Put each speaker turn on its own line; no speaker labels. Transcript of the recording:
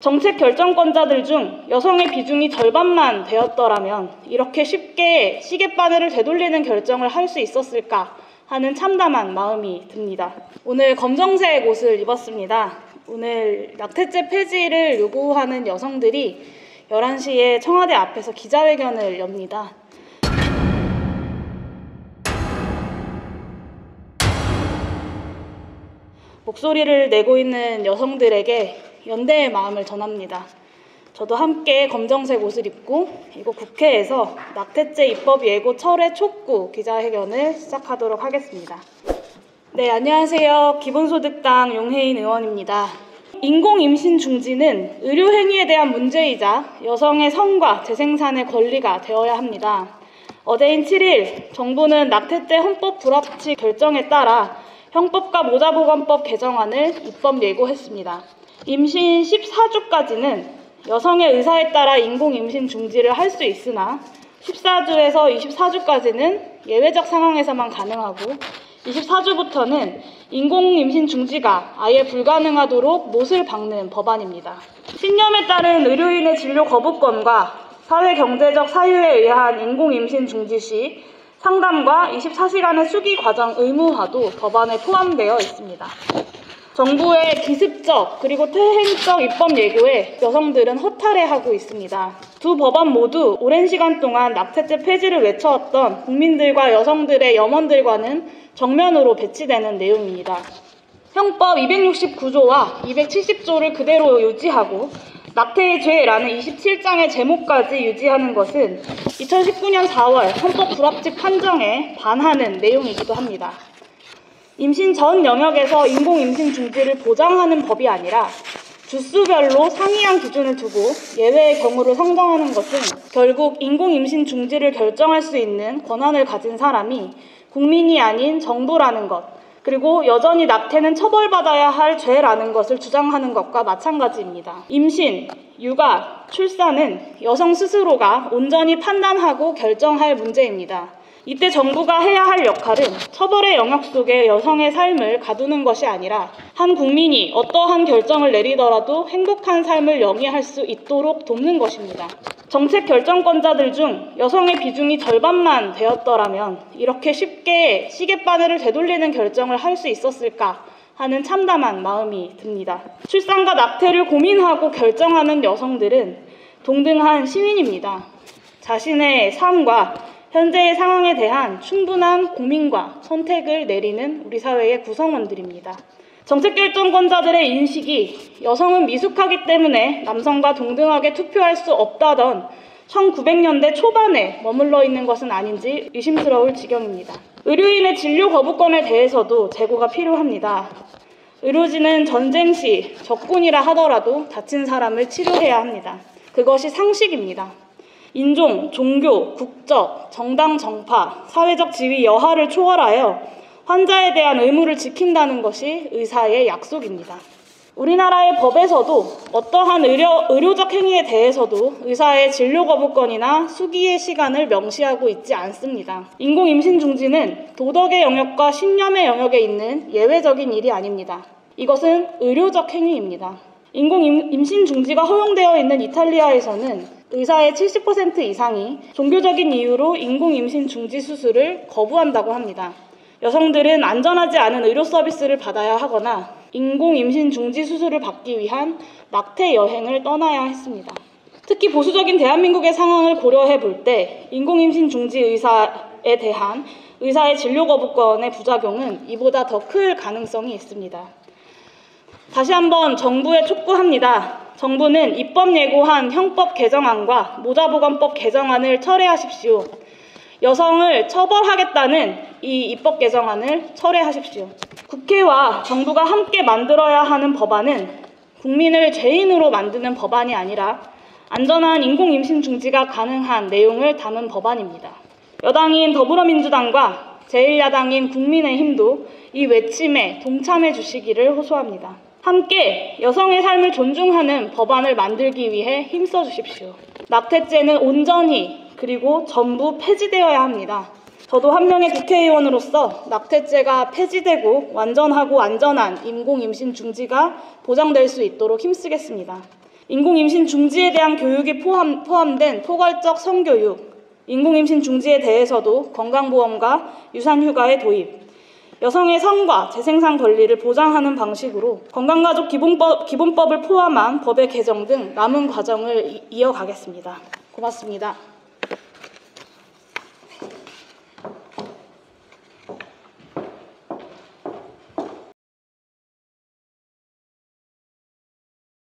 정책 결정권자들 중 여성의 비중이 절반만 되었더라면 이렇게 쉽게 시계바늘을 되돌리는 결정을 할 수 있었을까 하는 참담한 마음이 듭니다. 오늘 검정색 옷을 입었습니다. 오늘 낙태죄 폐지를 요구하는 여성들이 11시에 청와대 앞에서 기자회견을 엽니다. 목소리를 내고 있는 여성들에게 연대의 마음을 전합니다. 저도 함께 검정색 옷을 입고 이곳 국회에서 낙태죄 입법 예고 철회 촉구 기자회견을 시작하도록 하겠습니다. 네, 안녕하세요. 기본소득당 용혜인 의원입니다. 인공임신 중지는 의료행위에 대한 문제이자 여성의 성과 재생산의 권리가 되어야 합니다. 어제인 7일 정부는 낙태죄 헌법 불합치 결정에 따라 형법과 모자보건법 개정안을 입법 예고했습니다. 임신 14주까지는 여성의 의사에 따라 인공임신 중지를 할 수 있으나 14주에서 24주까지는 예외적 상황에서만 가능하고 24주부터는 인공임신 중지가 아예 불가능하도록 못을 박는 법안입니다. 신념에 따른 의료인의 진료 거부권과 사회경제적 사유에 의한 인공임신 중지 시 상담과 24시간의 수기 과정 의무화도 법안에 포함되어 있습니다. 정부의 기습적 그리고 퇴행적 입법 예고에 여성들은 허탈해하고 있습니다. 두 법안 모두 오랜 시간 동안 낙태죄 폐지를 외쳐왔던 국민들과 여성들의 염원들과는 정면으로 배치되는 내용입니다. 형법 269조와 270조를 그대로 유지하고 낙태의 죄라는 27장의 제목까지 유지하는 것은 2019년 4월 헌법 불합치 판정에 반하는 내용이기도 합니다. 임신 전 영역에서 인공임신 중지를 보장하는 법이 아니라 주수별로 상이한 기준을 두고 예외의 경우를 상정하는 것은 결국 인공임신 중지를 결정할 수 있는 권한을 가진 사람이 국민이 아닌 정부라는 것, 그리고 여전히 낙태는 처벌받아야 할 죄라는 것을 주장하는 것과 마찬가지입니다. 임신, 육아, 출산은 여성 스스로가 온전히 판단하고 결정할 문제입니다. 이때 정부가 해야 할 역할은 처벌의 영역 속에 여성의 삶을 가두는 것이 아니라 한 국민이 어떠한 결정을 내리더라도 행복한 삶을 영위할 수 있도록 돕는 것입니다. 정책 결정권자들 중 여성의 비중이 절반만 되었더라면 이렇게 쉽게 시계바늘을 되돌리는 결정을 할 수 있었을까 하는 참담한 마음이 듭니다. 출산과 낙태를 고민하고 결정하는 여성들은 동등한 시민입니다. 자신의 삶과 현재의 상황에 대한 충분한 고민과 선택을 내리는 우리 사회의 구성원들입니다. 정책결정권자들의 인식이 여성은 미숙하기 때문에 남성과 동등하게 투표할 수 없다던 1900년대 초반에 머물러 있는 것은 아닌지 의심스러울 지경입니다. 의료인의 진료 거부권에 대해서도 재고가 필요합니다. 의료진은 전쟁 시 적군이라 하더라도 다친 사람을 치료해야 합니다. 그것이 상식입니다. 인종, 종교, 국적, 정당, 정파, 사회적 지위, 여하를 초월하여 환자에 대한 의무를 지킨다는 것이 의사의 약속입니다. 우리나라의 법에서도 어떠한 의료적 행위에 대해서도 의사의 진료 거부권이나 수기의 시간을 명시하고 있지 않습니다. 인공임신 중지는 도덕의 영역과 신념의 영역에 있는 예외적인 일이 아닙니다. 이것은 의료적 행위입니다. 인공임신 중지가 허용되어 있는 이탈리아에서는 의사의 70% 이상이 종교적인 이유로 인공임신 중지 수술을 거부한다고 합니다. 여성들은 안전하지 않은 의료 서비스를 받아야 하거나 인공임신 중지 수술을 받기 위한 낙태 여행을 떠나야 했습니다. 특히 보수적인 대한민국의 상황을 고려해 볼 때 인공임신 중지 의사에 대한 의사의 진료 거부권의 부작용은 이보다 더 클 가능성이 있습니다. 다시 한번 정부에 촉구합니다. 정부는 입법 예고한 형법 개정안과 모자보건법 개정안을 철회하십시오. 여성을 처벌하겠다는 이 입법 개정안을 철회하십시오. 국회와 정부가 함께 만들어야 하는 법안은 국민을 죄인으로 만드는 법안이 아니라 안전한 인공임신 중지가 가능한 내용을 담은 법안입니다. 여당인 더불어민주당과 제1야당인 국민의힘도 이 외침에 동참해 주시기를 호소합니다. 함께 여성의 삶을 존중하는 법안을 만들기 위해 힘써 주십시오. 낙태죄는 온전히 그리고 전부 폐지되어야 합니다. 저도 한 명의 국회의원으로서 낙태죄가 폐지되고 완전하고 안전한 인공임신 중지가 보장될 수 있도록 힘쓰겠습니다. 인공임신 중지에 대한 교육이 포함된 포괄적 성교육, 인공임신 중지에 대해서도 건강보험과 유산휴가의 도입, 여성의 성과 재생산 권리를 보장하는 방식으로 건강가족 기본법을 포함한 법의 개정 등 남은 과정을 이어가겠습니다. 고맙습니다.